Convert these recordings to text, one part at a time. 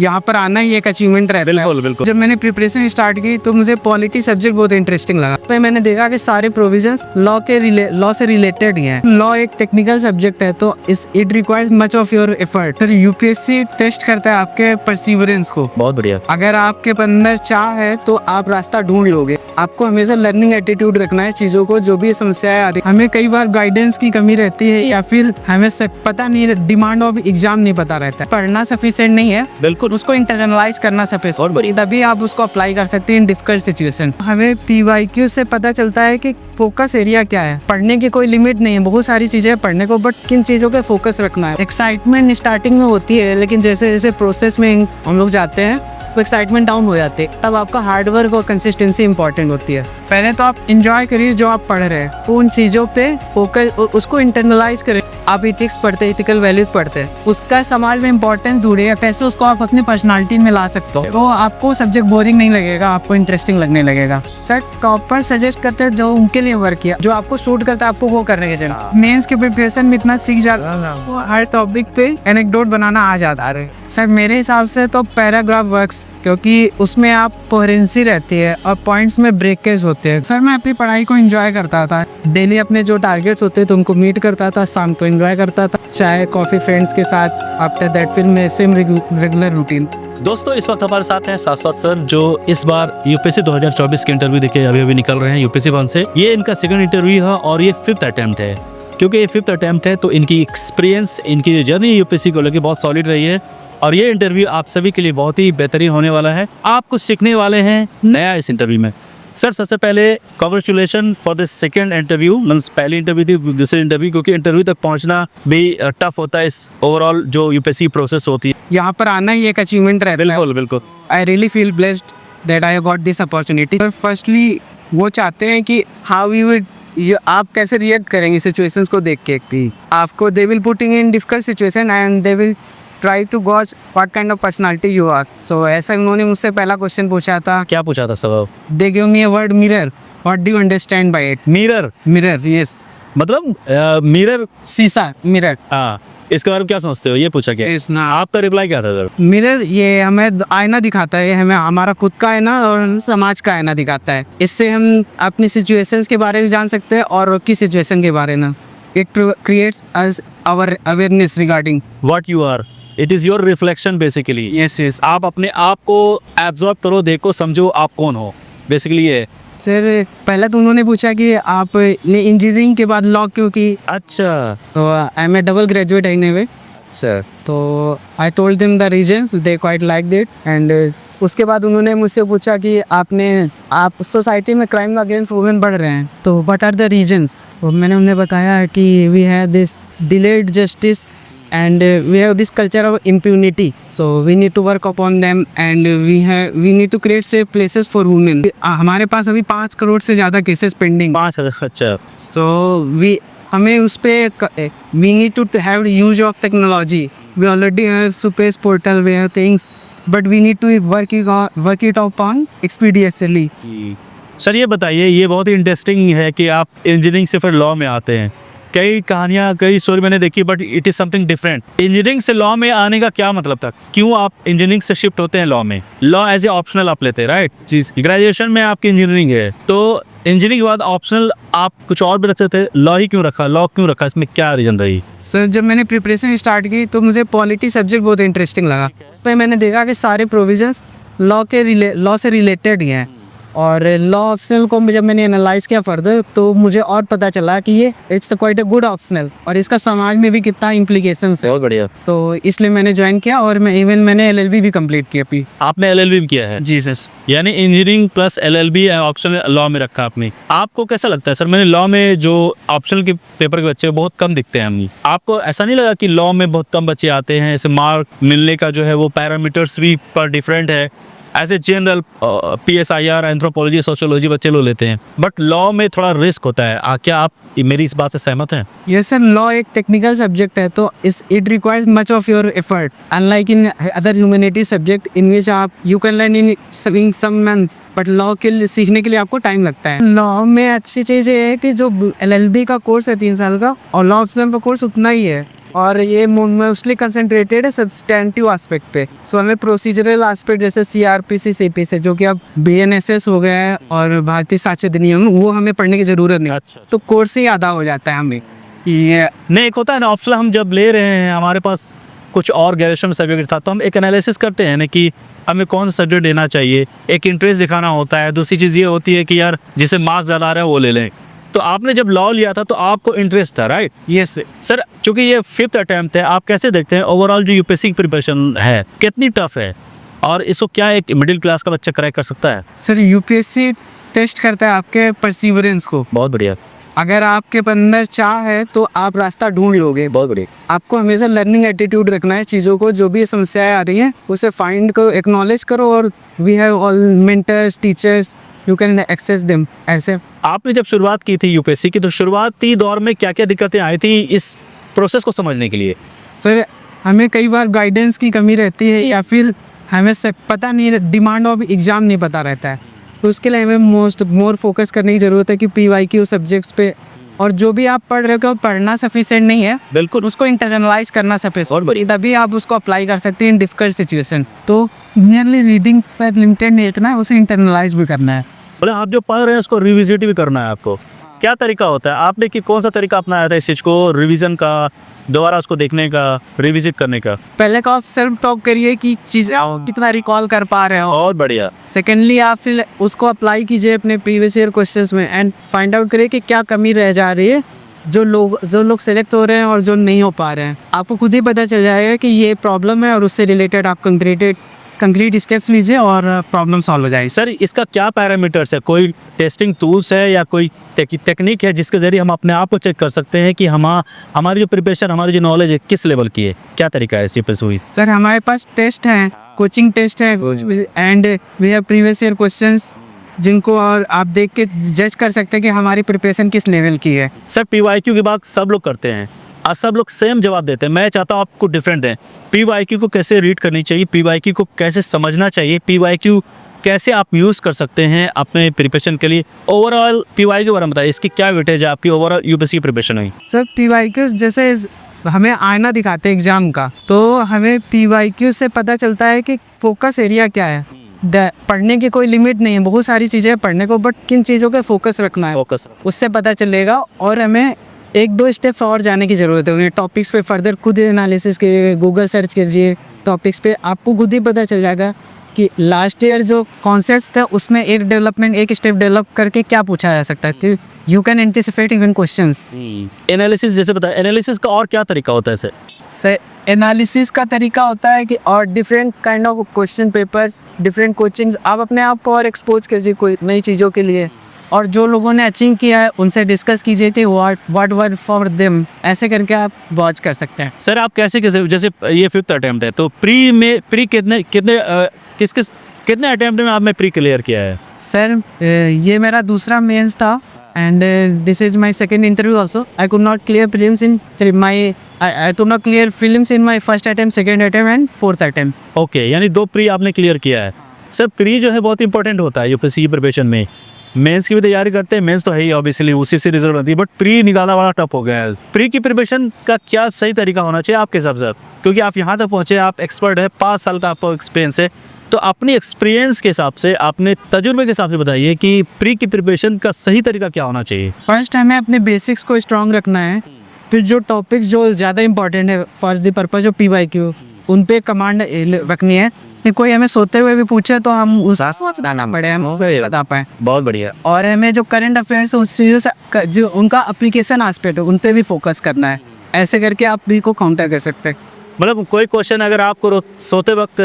यहाँ पर आना ही एक अचीवमेंट रहता है। बिल्कुल बिल्कुल। जब मैंने प्रिपरेशन स्टार्ट की तो मुझे पॉलिटी सब्जेक्ट बहुत इंटरेस्टिंग लगा। फिर मैंने देखा कि सारे प्रोविजंस लॉ से रिलेटेड ही हैं। लॉ एक टेक्निकल सब्जेक्ट है तो it requires much of your effort. फिर यूपीएससी टेस्ट करता है आपके परसिवरेंस को। बहुत बढ़िया। अगर आपके अंदर चाह है तो आप रास्ता ढूंढ लोगे। आपको हमेशा लर्निंग एटीट्यूड रखना है चीजों को, जो भी समस्याएं आ रही। हमें कई बार गाइडेंस की कमी रहती है या फिर हमें पता नहीं, डिमांड ऑफ एग्जाम नहीं पता रहता है, पढ़ना सफिशिएंट नहीं है, बिल्कुल उसको इंटरनलाइज करना सफिशिएंट, तभी आप उसको अप्लाई कर सकते हैं इन डिफिकल्ट सिचुएशन। हमें पीवाईक्यू से पता चलता है कि फोकस एरिया क्या है। पढ़ने की कोई लिमिट नहीं है, बहुत सारी चीजें पढ़ने को, बट किन चीजों पे फोकस रखना है। एक्साइटमेंट स्टार्टिंग में होती है, लेकिन जैसे जैसे प्रोसेस में हम लोग जाते हैं तो एक्साइटमेंट डाउन हो जाते हैं। तब आपका हार्डवर्क और कंसिस्टेंसी इंपॉर्टेंट होती है। पहले तो आप एंजॉय करिए जो आप पढ़ रहे हैं, उन चीज़ों पे फोकस, उसको इंटरनलाइज करें। आप इथिक्स पढ़ते हैं, इथिकल वैल्यूज पढ़ते हैं, उसका समाज में इंपॉर्टेंस ढूंढिए, कैसे उसको आप अपनी पर्सनालिटी में ला सकते हो, तो आपको सब्जेक्ट बोरिंग नहीं लगेगा, आपको इंटरेस्टिंग लगने लगेगा। सर टॉपर सजेस्ट करते हैं जो उनके लिए वर्क किया, जो आपको सूट करता है आपको वो करने के चाहिए। मेंस के प्रिपरेशन में इतना सीख जाता है, हर टॉपिक पे एनेक्डोट बनाना आ जाता है। सर मेरे हिसाब से तो पैराग्राफ वर्क्स, क्योंकि उसमें आप कोहेरेंसी रहती है और पॉइंट्स में ब्रेकेज होते हैं। सर मैं अपनी पढ़ाई को एंजॉय करता था, डेली अपने जो टारगेट्स होते थे उनको मीट करता था, शाम को एंजॉय करता था, चाय कॉफी फ्रेंड्स के साथ। आफ्टर दैट फिर मैं सेम रेगुलर रूटीन। दोस्तों इस वक्त हमारे साथ हैं शाश्वत सर, जो इस बार यूपीएससी 2024 के इंटरव्यू देके अभी निकल रहे हैं यूपीएससी भवन से। ये इनका सेकंड इंटरव्यू है और ये 5th अटेम्प्ट है। क्योंकि ये 5th अटेम्प्ट है तो इनकी एक्सपीरियंस, इनकी जर्नी यूपीएससी को लेकर बहुत सॉलिड रही है और ये इंटरव्यू आप सभी के लिए बहुत ही बेहतरीन होने वाला है। आप कुछ सीखने वाले हैं नया इस इंटरव्यू में। सर सबसे पहले congratulation for this second interview. Means पहली इंटरव्यू थी, दूसरी इंटरव्यू, क्योंकि इंटरव्यू तक पहुंचना भी टफ होता है इस ओवरऑल जो यूपीएससी प्रोसेस होती है। यहाँ पर आना ही एक अचीवमेंट रहता है। बिल्कुल बिल्कुल। I really feel blessed that I got this opportunity. Firstly वो चाहते हैं कि हाउ यू वुड, आप कैसे रिएक्ट करेंगे सिचुएशंस को देख के। आपको they will putting in difficult situation and they will try to gauge what kind of personality you are. So ऐसा उन्होंने मुझसे पहला क्वेश्चन पूछा था। क्या पूछा था sir? They give me a word mirror, what do you understand by it? Mirror. Mirror, yes. मतलब मिरर, शीशा, मिरर। हाँ, इसके बारे में क्या समझते हो? ये पूछा क्या? इस ना आपका रिप्लाई क्या था सर? मिरर ये हमें आईना दिखाता है, हमें हमारा खुद का आईना और समाज का आईना दिखाता है। इससे हम अपनी सिचुएशंस के बारे में जान सकते हैं और की सिचुएशन के बारे में। It creates our awareness regarding what you are. It is your reflection basically. Yes. आप अपने आप को एब्जॉर्ब करो, देखो, समझो आप कौन हो, बेसिकली ये। सर पहले तो उन्होंने पूछा कि आपने इंजीनियरिंग के बाद लॉ क्यों की। अच्छा। तो I am a double graduate anyway sir. तो I told them the reasons, they quite like that. And उसके बाद उन्होंने मुझसे पूछा कि आप सोसाइटी में क्राइम अगेंस्ट वुमेन बढ़ रहे हैं, तो व्हाट आर द रीजंस। तो मैंने उन्हें बताया कि we have this delayed justice and we have this culture of impunity, so we need to work upon them and we need to create safe places for women. हमारे पास अभी 5 करोड़ से ज़्यादा cases pending. 5,000। अच्छा। so हमें उस पे we need to have use of technology. We already have space portal, we have things, but we need to work it upon expeditiously. Sir ये बताइए, ये बहुत ही इंटरेस्टिंग है कि आप इंजीनियरिंग से फिर लॉ में आते हैं। कई कहानियाँ, कई स्टोरी मैंने देखी, but it is something different. Engineering से लॉ में आने का क्या मतलब था? क्यों आप इंजीनियरिंग से शिफ्ट होते हैं लॉ में? लॉ एज ए ऑप्शनल आप लेते हैं, राइट? जी। ग्रेजुएशन में आपकी इंजीनियरिंग है, तो इंजीनियरिंग के बाद ऑप्शनल आप कुछ और भी रखते थे, लॉ ही क्यों रखा? लॉ क्यों रखा? इसमें क्या रीजन रही? सर जब मैंने प्रिपरेशन स्टार्ट की तो मुझे पॉलिटी सब्जेक्ट बहुत इंटरेस्टिंग लगा। फिर मैंने देखा कि सारे प्रोविजंस लॉ से रिलेटेड ही हैं, और लॉ ऑप्शनल को जब मैंने एनालाइज किया फर्दर तो मुझे और पता चला कि ये it's quite a good optional और इसका समाज में भी कितना इम्प्लीकेशंस है। बहुत बढ़िया। तो इसलिए मैंने ज्वाइन किया और मैंने एलएलबी भी कंप्लीट किया अभी। आपने एलएलबी भी किया है? जी सर। यानी engineering plus LLB optional law में रखा आपने। आपको कैसा लगता है सर? मैंने लॉ में जो ऑप्शनल के पेपर के बच्चे बहुत कम दिखते हैं हमें। आपको ऐसा नहीं लगा कि लॉ में बहुत कम बच्चे आते हैं? ऐसे मार्क मिलने का जो है वो पैरामीटर्स भी पर डिफरेंट है। As a general PSIR, anthropology, sociology बच्चे लोग लेते हैं, बट लॉ में थोड़ा रिस्क होता है। क्या आप मेरी इस बात से सहमत हैं? यस सर, लॉ एक टेक्निकल सब्जेक्ट है तो it requires much of your effort, unlike in other humanity subject in which you can learn in some months, but law के सीखने के लिए आपको टाइम लगता है। लॉ में अच्छी चीज़ ये है कि जो LLB का कोर्स है 3 साल का और लॉ ऑप्शनल का कोर्स उतना ही है, और ये मोस्टली कंसंट्रेटेड है सब्सटेंटिव एस्पेक्ट पे। सो हमें प्रोसीजरल एस्पेक्ट जैसे सीआरपीसी सीपीसी जो कि अब बीएनएसएस हो गया है और भारतीय साक्ष्य अधिनियम, वो हमें पढ़ने की ज़रूरत नहीं। अच्छा। तो कोर्स ही आधा हो जाता है हमें। ये नहीं, एक होता है ना ऑप्शन, हम जब ले रहे हैं हमारे पास कुछ और ग्रेजुएशन सब्जेक्ट था तो हम एक एनालिसिस करते हैं ना कि हमें कौन सा सब्जेक्ट लेना चाहिए, एक इंटरेस्ट दिखाना होता है। दूसरी चीज़ ये होती है कि यार जिसे मार्क्स ज़्यादा आ रहा है वो ले लें। तो आपने जब लॉ लिया था तो आपको इंटरेस्ट था, राइट? यस सर, चूंकि ये 5th अटेम्प्ट है, आप कैसे देखते हैं ओवरऑल जो यूपीएससी की प्रिपरेशन है कितनी टफ है, और इसको क्या एक मिडिल क्लास का बच्चा क्रैक कर सकता है? सर, यूपीएससी टेस्ट करता है आपके परसिवरेंस को। बहुत बढ़िया। अगर आपके अंदर चाह है तो आप रास्ता ढूंढ लोगे। बहुत बढ़िया। आपको हमेशा लर्निंग एटीट्यूड रखना है, चीज़ों को जो भी समस्याएं आ रही हैं उसे फाइंड करो, एक्नॉलेज करो, और we have all mentors, teachers, you can access them. ऐसे आपने जब शुरुआत की थी यूपीएससी की, तो शुरुआती दौर में क्या क्या दिक्कतें आई थी इस प्रोसेस को समझने के लिए? सर, हमें कई बार गाइडेंस की कमी रहती है, या फिर हमें पता नहीं, डिमांड ऑफ एग्ज़ाम नहीं पता रहता है। तो उसके लिए हमें मोर फोकस करने की ज़रूरत है कि पीवाईक्यू सब्जेक्ट्स पे, और जो भी आप पढ़ रहे हो पढ़ना सफिशिएंट नहीं है, बिल्कुल। उसको इंटरनलाइज करना सफिशिएंट, तभी आप उसको अप्लाई कर सकते हैं इन डिफिकल्ट सिचुएशन। तो नियरली रीडिंग पर लिमिटेड नहीं इतना है, उसे इंटरनलाइज भी करना है। बोले आप जो पढ़ रहे हैं उसको रिविजिट भी करना है आपको। क्या तरीका होता है आपने, कि कौन सा तरीका अपनाया था इस चीज़ को रिवीजन का, दोबारा उसको देखने का, रिविजिट करने का? पहले तो आप सेल्फ टॉक करिए कि चीज़ें आप कितना रिकॉल कर पा रहे हो। बहुत बढ़िया। सेकेंडली आप फिर उसको अप्लाई कीजिए अपने प्रीवियस ईयर क्वेश्चंस में, एंड फाइंड आउट करिए कि क्या कमी रह जा रही है, जो लोग सेलेक्ट हो रहे हैं और जो नहीं हो पा रहे हैं। आपको खुद ही पता चल जाएगा कि ये प्रॉब्लम है, और उससे रिलेटेड आप कंक्रीट स्टेप्स लीजिए और प्रॉब्लम सॉल्व हो जाएगी। सर, इसका क्या पैरामीटर्स है? कोई टेस्टिंग टूल्स है या कोई टेक्निक है जिसके जरिए हम अपने आप को चेक कर सकते हैं कि हमारी जो प्रिपरेशन, हमारी जो नॉलेज है किस लेवल की है? क्या तरीका है इसकी हुई? सर, हमारे पास टेस्ट हैं, कोचिंग टेस्ट है, and we have previous year questions जिनको और आप देख के जज कर सकते हैं कि हमारी प्रिपरेशन किस लेवल की है। सर, पीवाईक्यू की बात सब लोग करते हैं और सब लोग सेम जवाब देते हैं। मैं चाहता हूँ आपको डिफरेंट दें। पीवाईक्यू को कैसे रीड करनी चाहिए, पीवाईक्यू को कैसे समझना चाहिए, पीवाईक्यू कैसे आप यूज़ कर सकते हैं अपने प्रिपरेशन के लिए? ओवरऑल पीवाईक्यू के बारे में बताइए, इसकी क्या वेटेज है आपकी ओवरऑल यूपीएससी की प्रिपरेशन में? सर, पीवाईक्यू जैसे हमें आईना दिखाते हैं एग्जाम का, तो हमें पीवाईक्यू से पता चलता है कि फोकस एरिया क्या है। पढ़ने की कोई लिमिट नहीं है, बहुत सारी चीज़ें पढ़ने को, बट किन चीज़ों पे फोकस रखना है उससे पता चलेगा। और हमें 1-2 स्टेप्स और जाने की ज़रूरत है टॉपिक्स पे फर्दर। खुद एनालिसिस के गूगल सर्च कीजिए टॉपिक्स पे, आपको खुद ही पता चल जाएगा कि लास्ट ईयर जो कॉन्सेप्ट्स था उसमें एक स्टेप डेवलप करके क्या पूछा जा सकता है। You can anticipate even questions. Analysis जैसे बताया, एनालिसिस का और क्या तरीका होता है सर? एनालिसिस का तरीका होता है कि और different kind of question papers, different coachings, आप अपने आप को और एक्सपोज कीजिए कोई नई चीज़ों के लिए, और जो लोगों ने अचीव किया है उनसे डिस्कस कीजिए कि व्हाट वर्क फॉर देम। ऐसे करके आप वॉच कर सकते हैं। सर, आप कैसे जैसे ये 5th अटेम्प्ट है, तो प्री कितने अटेम्प्ट में आपने प्री क्लियर किया है? सर, ये मेरा दूसरा मेंस था, and this is my second interview also. I could not clear prelims in I could not clear prelims in my first attempt, second attempt and fourth attempt. Okay, यानी 2 pre आपने clear किया है। Sir, pre जो है बहुत important होता है UPSC की प्रिपरेशन में। मेंस की भी तैयारी करते हैं, मेंस तो है ही ऑब्वियसली, उसी से रिजल्ट बनती है, बट प्री निकालना बड़ा टफ हो गया है। प्री की प्रिपरेशन का क्या सही तरीका होना चाहिए आपके हिसाब से? क्योंकि आप यहाँ तक पहुँचे, आप एक्सपर्ट है, 5 साल का आपको एक्सपीरियंस है, तो अपनी एक्सपीरियंस के हिसाब से, अपने तजुर्बे के हिसाब से बताइए कि प्री की प्रिपरेशन का सही तरीका क्या होना चाहिए? फर्स्ट हमें अपने बेसिक्स को स्ट्रॉन्ग रखना है, फिर जो टॉपिक्स जो ज़्यादा इंपॉर्टेंट है for the purpose of PYQ, उन पे कमांड रखनी है कि कोई हमें सोते हुए भी पूछे तो हम उस बताना पड़े, हम बता पाएँ। बहुत बढ़िया। और हमें जो करंट अफेयर्स उस चीज़ों से जो उनका एप्लीकेशन एस्पेक्ट है उन पर भी फोकस करना है। ऐसे करके आप भी को काउंटर कर सकते हैं। मतलब कोई क्वेश्चन अगर आपको सोते वक्त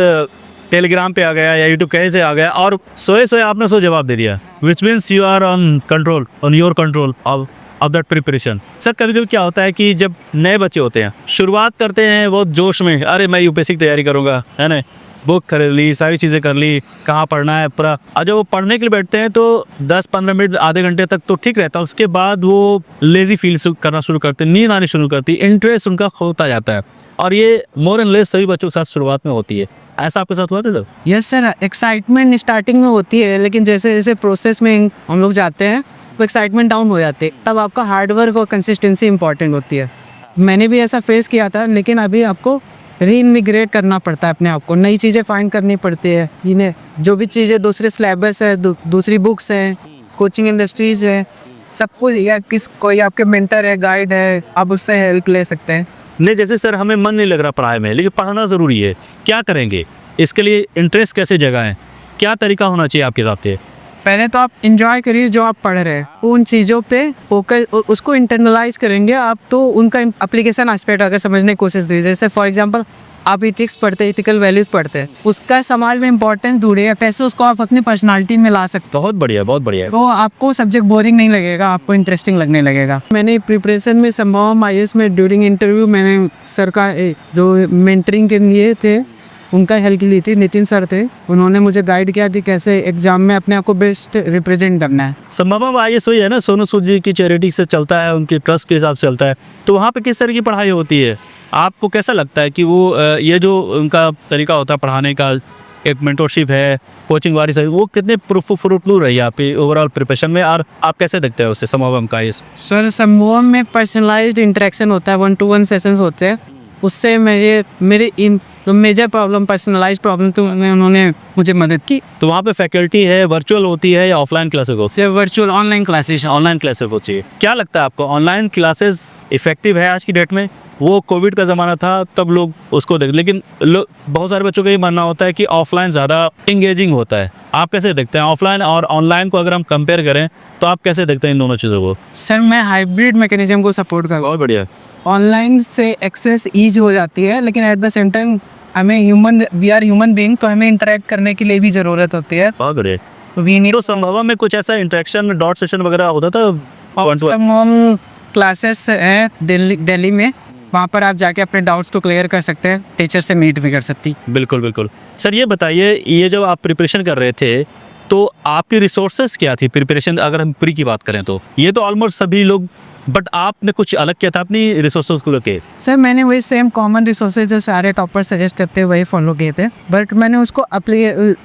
टेलीग्राम पे आ गया या यूट्यूब कहीं से आ गया और सोए आपने उसको जवाब दे दिया, which means you are on your control of that preparation. Sir, कभी कभी क्या होता है कि जब नए बच्चे होते हैं, शुरुआत करते हैं बहुत जोश में, अरे मैं यूपीएससी की तैयारी करूँगा, है ना, बुक खरीद ली, सारी चीज़ें कर ली, कहाँ पढ़ना है पूरा, और जब वो पढ़ने के लिए बैठते हैं तो 10-15 मिनट आधे घंटे तक तो ठीक रहता है, उसके बाद वो लेज़ी फील करना शुरू करते हैं, नींद आनी शुरू करती है, इंटरेस्ट उनका खोता जाता है, और ये मोर एंड लेस सभी बच्चों के साथ शुरुआत में होती है। ऐसा आपके साथ हुआ था? यस सर, एक्साइटमेंट स्टार्टिंग में होती है, लेकिन जैसे जैसे प्रोसेस में हम लोग जाते हैं तो एक्साइटमेंट डाउन हो जाती है, तब आपका हार्डवर्क और कंसिस्टेंसी इंपॉर्टेंट होती है। मैंने भी ऐसा फेस किया था, लेकिन अभी आपको रीइन्विग्रेट करना पड़ता है अपने आप को, नई चीज़ें फाइंड करनी पड़ती है। इन्हें जो भी चीज़ें दूसरे सिलेबस है, दूसरी बुक्स हैं, कोचिंग इंडस्ट्रीज़ है, सब कुछ, या कोई आपके मेंटर है, गाइड है, आप उससे हेल्प ले सकते हैं। नहीं, जैसे सर हमें मन नहीं लग रहा पढ़ाई में, लेकिन पढ़ना ज़रूरी है, क्या करेंगे? इसके लिए इंटरेस्ट कैसे जगाएं? क्या तरीका होना चाहिए आपके हिसाब से? पहले तो आप इंजॉय करिए जो आप पढ़ रहे हैं, उन चीज़ों पे फोकस, उसको इंटरनलाइज करेंगे आप, तो उनका एप्लीकेशन एस्पेक्ट अगर समझने की कोशिश कीजिए। जैसे फॉर एग्जांपल आप इथिक्स पढ़ते हैं, इथिकल वैल्यूज़ पढ़ते हैं, उसका समाज में इंपॉर्टेंस ढूंढिए, कैसे उसको आप अपनी पर्सनालिटी में ला सकते बहुत बढ़िया, बहुत बढ़िया। हो, तो आपको सब्जेक्ट बोरिंग नहीं लगेगा, आपको इंटरेस्टिंग लगने लगेगा। मैंने प्रिपरेशन में संभव IAS में ड्यूरिंग इंटरव्यू मैंने सर का जो मेंटरिंग के लिए थे उनका हेल्प ली थी, नितिन सर थे, उन्होंने मुझे गाइड किया कि कैसे एग्जाम में अपने आप को बेस्ट रिप्रेजेंट करना है। संभव IAS वही है ना, सोनू सूद जी की चैरिटी से चलता है, उनके ट्रस्ट के हिसाब से चलता है, तो वहाँ पे किस तरह की पढ़ाई होती है? आपको कैसा लगता है कि वो ये जो उनका तरीका होता है पढ़ाने का, एक मेंटरशिप है, कोचिंग वाली सही, वो कितने फ्रूटफुल रही है आपकी ओवरऑल प्रिपरेशन में, और आप कैसे देखते हैं उससे समूह का? इस सर समूह में पर्सनलाइज्ड इंटरेक्शन होता है, 1-to-1 सेशंस होते हैं, उससे मेरे इन मेजर प्रॉब्लम, पर्सनलाइज्ड प्रॉब्लम, तो उन्होंने मुझे मदद की। तो वहाँ पे फैकल्टी है, वर्चुअल होती है या ऑफलाइन क्लासेस होती है? Virtual online classes. Online classes होती है। क्या लगता है आपको, ऑनलाइन क्लासेस इफेक्टिव है आज की डेट में? वो कोविड का ज़माना था तब लोग उसको देख, लेकिन बहुत सारे बच्चों का ये मानना होता है कि ऑफलाइन ज़्यादा इंगेजिंग होता है। आप कैसे देखते हैं ऑफलाइन और ऑनलाइन को? अगर हम कंपेयर करें तो आप कैसे देखते हैं इन दोनों चीज़ों को? सर मैं हाइब्रिड मैकेनिज्म को सपोर्ट करता हूँ। बहुत बढ़िया। ऑनलाइन से एक्सेस ईज हो जाती है, लेकिन एट द सेम टाइम हमें वी आर ह्यूमन बीइंग, तो हमें इंटरेक्ट करने के लिए भी ज़रूरत होती है। बहुत बढ़िया। We need. तो संभव में कुछ ऐसा इंटरेक्शन, डॉट सेशन वगैरह होता था? हम क्लासेस है दिल्ली में, वहाँ पर आप जाके अपने डाउट्स को क्लियर कर सकते हैं, टीचर से मीट भी कर सकती। बिल्कुल बिल्कुल। सर ये बताइए, ये जब आप प्रिपरेशन कर रहे थे तो आपकी रिसोर्सेज क्या थी प्रिपरेशन? अगर हम प्री की बात करें तो ये तो ऑलमोस्ट सभी लोग, बट आपने कुछ अलग किया था अपनी रिसोर्सेज को लेके? सर मैंने वही सेम कॉमन रिसोर्सेज जो सारे टॉपर सजेस्ट करते हैं वही फॉलो किए थे, बट मैंने उसको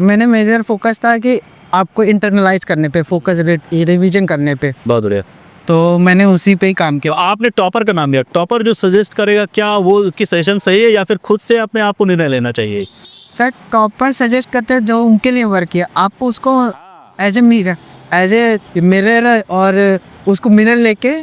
मैंने मेजर फोकस था कि आपको इंटरनलाइज करने पे, फोकस रिवीजन करने पे। बहुत बढ़िया। तो मैंने उसी पे ही काम किया। आपने टॉपर का नाम लिया, टॉपर जो सजेस्ट करेगा, क्या वो उसकी सजेशन सही है या फिर खुद से अपने आप को निर्णय लेना चाहिए? सर टॉपर सजेस्ट करते हैं जो उनके लिए वर्क किया, आपको उसको एज ए मिरर और उसको मिरर लेके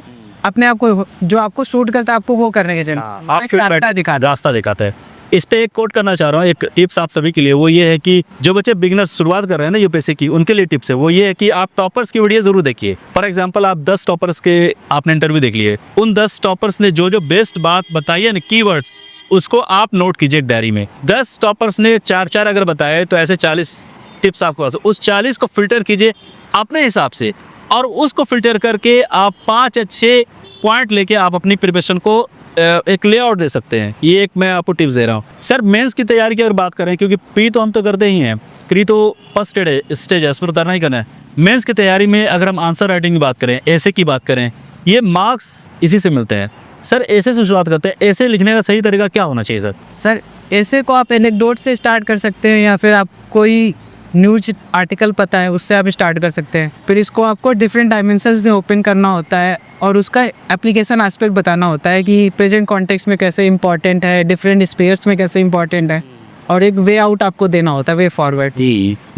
अपने आप को जो आपको शूट करता है आपको वो करने के चाहिए। आप रास्ता दिखाते हैं। इस पे एक कोट करना चाह रहा हूँ, एक टिप्स आप सभी के लिए, वो ये है कि जो बच्चे बिगिनर शुरुआत कर रहे हैं ना यूपीएससी की, उनके लिए टिप्स है, वो ये है कि आप टॉपर्स की वीडियो जरूर देखिए। फॉर एग्जांपल आप 10 टॉपर्स के आपने इंटरव्यू देख लिए, उन 10 टॉपर्स ने जो जो बेस्ट बात बताई है ना, कीवर्ड्स, उसको आप नोट कीजिए डायरी में। 10 टॉपर्स ने 4-4 अगर बताए तो ऐसे 40 टिप्स आपके पास, उस 40 को फिल्टर कीजिए अपने हिसाब से, और उसको फिल्टर करके आप 5 अच्छे पॉइंट लेके आप अपनी प्रिपरेशन को एक लेआउट दे सकते हैं। ये एक मैं आपको टिप्स दे रहा हूँ। सर मेंस की तैयारी की अगर बात करें, क्योंकि प्री तो हम तो करते ही हैं, प्री तो फर्स्ट स्टेज है, इस पर उतरना ही करना है। मेंस की तैयारी में अगर हम आंसर राइटिंग की बात करें, ऐसे की बात करें, ये मार्क्स इसी से मिलते हैं। सर ऐसे से शुरुआत करते हैं, ऐसे लिखने का सही तरीका क्या होना चाहिए? सर ऐसे को आप एनेक्डोट से स्टार्ट कर सकते हैं, या फिर आप कोई न्यूज आर्टिकल पता है उससे आप स्टार्ट कर सकते हैं। फिर इसको आपको डिफरेंट डायमेंशंस में ओपन करना होता है और उसका एप्लीकेशन एस्पेक्ट बताना होता है कि प्रेजेंट कॉन्टेक्स्ट में कैसे इंपॉर्टेंट है, डिफरेंट स्पेयर्स में कैसे इंपॉर्टेंट है, और एक वे आउट आपको देना होता है, वे फॉरवर्ड।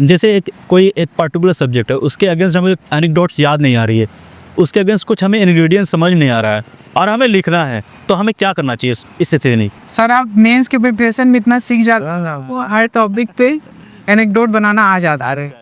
जैसे कोई एक पर्टिकुलर सब्जेक्ट है, उसके अगेंस्ट हमें एनेक्डोट्स याद नहीं आ रही है, उसके अगेंस्ट कुछ हमें इंग्रेडिएंट समझ नहीं आ रहा है और हमें लिखना है, तो हमें क्या करना चाहिए इस स्थिति में? सर आप मेंस के प्रिपरेशन में इतना सीख जाते हैं, वो हर टॉपिक पे एनेक्डोट बनाना आ जाता है,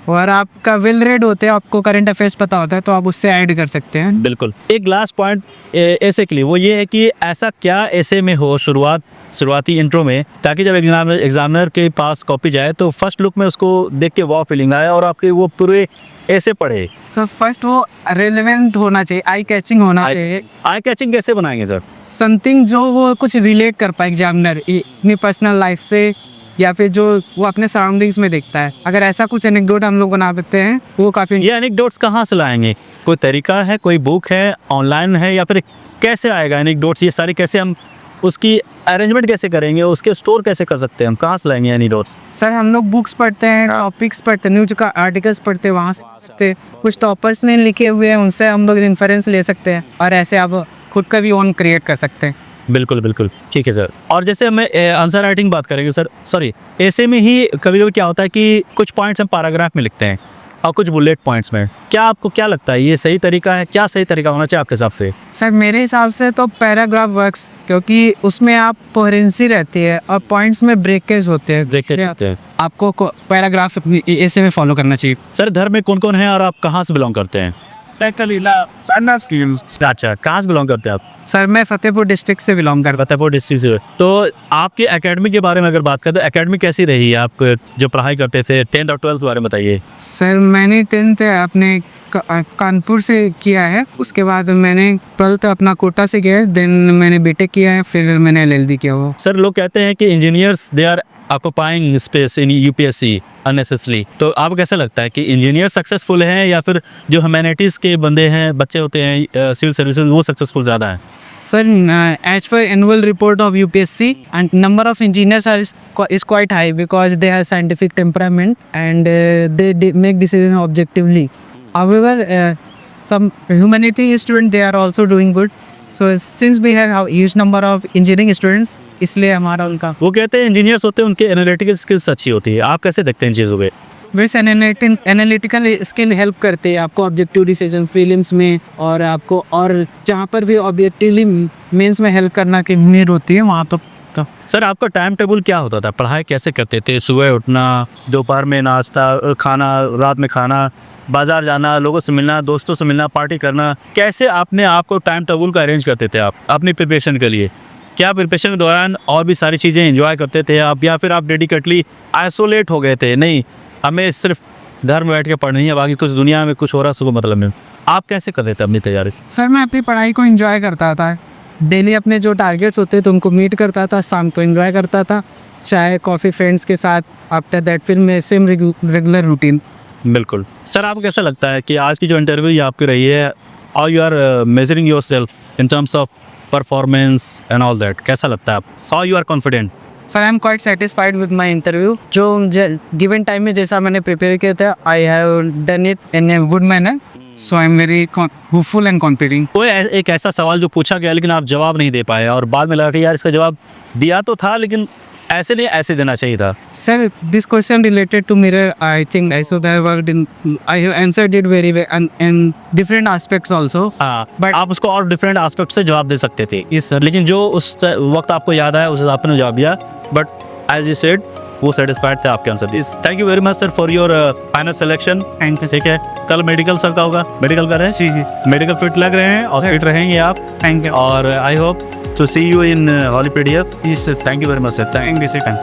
और आपका वेल रेड होते हैं, आपको करंट अफेयर्स पता होता है, तो आप उससे ऐड कर सकते हैं। बिल्कुल। एक लास्ट पॉइंट ऐसे के लिए, वो ये है कि ऐसा क्या ऐसे में हो शुरुआती इंट्रो में, ताकि जब एग्जामिनर के पास कॉपी जाए तो फर्स्ट लुक में उसको देख के वाव फीलिंग आए और आपके वो पूरे ऐसे पढ़े। सर फर्स्ट वो रेलेवेंट होना चाहिए, आई कैचिंग होना चाहिए। आई कैचिंग कैसे बनाएंगे सर? समथिंग जो वो कुछ रिलेट कर पाए एग्जामिनर अपनी पर्सनल लाइफ से, या फिर जो वो अपने सराउंडिंग्स में देखता है। अगर ऐसा कुछ एनेक्डोट हम लोग बना देते हैं वो काफ़ी। ये एनेक्डोट्स कहाँ से लाएंगे? कोई तरीका है, कोई बुक है, ऑनलाइन है, या फिर कैसे आएगा एनेक्डोट्स? ये सारी कैसे हम उसकी अरेंजमेंट कैसे करेंगे, उसके स्टोर कैसे कर सकते हैं हम, कहाँ से लाएंगे एनेक्डोट्स? सर हम लोग बुक्स पढ़ते हैं, टॉपिक्स पढ़ते हैं, न्यूज का आर्टिकल्स पढ़ते हैं, वहाँ से कुछ टॉपर्स ने लिखे हुए हैं, उनसे हम लोग रेफरेंस ले सकते हैं, और ऐसे आप खुद का भी ओन क्रिएट कर सकते हैं। बिल्कुल बिल्कुल ठीक है सर। और जैसे हमें आंसर राइटिंग बात करेंगे सर, सॉरी ऐसे में ही कभी कभी क्या होता है कि कुछ पॉइंट्स हम पैराग्राफ में लिखते हैं और कुछ बुलेट पॉइंट्स में। क्या आपको क्या लगता है ये सही तरीका है? क्या सही तरीका होना चाहिए आपके हिसाब से? सर मेरे हिसाब से तो पैराग्राफ वर्क्स, क्योंकि उसमें आप कोहेरेंसी रहती है और पॉइंट्स में ब्रेकेज होते हैं। देखते आपको पैराग्राफ ऐसे में फॉलो करना चाहिए। सर घर में कौन कौन है और आप कहाँ से बिलोंग करते हैं? अच्छा, कहाँ से बिलोंग करते हैं आप? सर मैं फतेहपुर डिस्ट्रिक्ट से बिलोंग करता फतेहपुर डिस्ट्रिक्ट से। तो आपकी एकेडमी के बारे में अगर बात करें तो एकेडमी कैसी रही है? आप जो पढ़ाई करते थे 10th और 12th के बारे में बताइए। सर मैंने 10th अपने कानपुर से किया है, उसके बाद मैंने 12th अपना कोटा से किया है, देन मैंने बीटेक किया है, फिर मैंने LLB किया हुआ। सर लोग कहते हैं कि engineers they are occupying space in UPSC unnecessary, तो आपको कैसा लगता है कि इंजीनियर सक्सेसफुल हैं या फिर जो ह्यूमैनिटीज़ के बंदे हैं, बच्चे होते हैं सिविल सर्विसेज, वो सक्सेसफुल ज़्यादा है? Sir, as per annual report of UPSC, and number of engineers is quite high because they have scientific temperament and they make decisions objectively. However, some humanity students they are also doing good. So since we have a huge number of engineering students, इसलिए हमारा उनका वो कहते हैं engineers होते हैं उनके analytical skills अच्छी होती है। आप कैसे देखते हैं इन चीज़ों पे? वैसे एनालिटिकल स्किल हेल्प करते हैं आपको ऑब्जेक्टिव डिसीजन फिल्म्स में, और आपको और जहाँ पर भी ऑब्जेक्टिवली मेंस में हेल्प करना की नीड होती है वहाँ तो सर आपका टाइम टेबल क्या होता था? पढ़ाई कैसे करते थे? सुबह उठना, दोपहर में नाश्ता खाना, रात में खाना, बाजार जाना, लोगों से मिलना, दोस्तों से मिलना, पार्टी करना, कैसे आपने आपको टाइम टेबल का अरेंज करते थे आप अपनी प्रिपरेशन के लिए? क्या प्रिपरेशन के दौरान और भी सारी चीज़ें एंजॉय करते थे आप, या फिर आप डेडिकेटली आइसोलेट हो गए थे, नहीं हमें सिर्फ घर में बैठ के पढ़नी है, बाकी कुछ दुनिया में कुछ हो रहा सुबह मतलब में? आप कैसे करते थे अपनी तैयारी? सर मैं अपनी पढ़ाई को एंजॉय करता था, डेली अपने जो टारगेट्स होते थे उनको मीट करता था, शाम को एंजॉय करता था, चाय कॉफ़ी फ्रेंड्स के साथ, आफ्टर दैट फिर मैं सेम रेगुलर रूटीन। बिल्कुल। सर आपको कैसा लगता है कि आज की जो इंटरव्यू आपकी रही है, how you are measuring yourself in terms of performance and all that, कैसा लगता है आप? So you are confident? Sir I am quite satisfied with my interview. जो गिवन टाइम में जैसा मैंने प्रिपेयर किया था, I have done it in a good manner, so I am very hopeful and confident. कोई एक ऐसा सवाल जो पूछा गया लेकिन आप जवाब नहीं दे पाए और बाद में लगा कि यार इसका जवाब दिया तो था लेकिन ऐसे नहीं ऐसे देना चाहिए था? Sir, this question related to mirror. I think I should have worked in. I have answered it very well and different aspects also. हाँ, But- आप उसको और डिफरेंट एस्पेक्ट से जवाब दे सकते थे। यस सर, लेकिन जो उस वक्त आपको याद आया उस हिसाब से जवाब दिया, बट एज यू सेड वो सेटिस्फाइड थे आपके answer. This thank you very much sir for your final selection. Thank you. ठीक है, कल मेडिकल सर का होगा, मेडिकल कर रहे हैं? जी। मेडिकल फिट लग रहे हैं और फिट रहेंगे आप। Thank you. और I hope to see you in हॉलीपीडिया। Yes, sir. Thank you very much sir. Thank you, sir.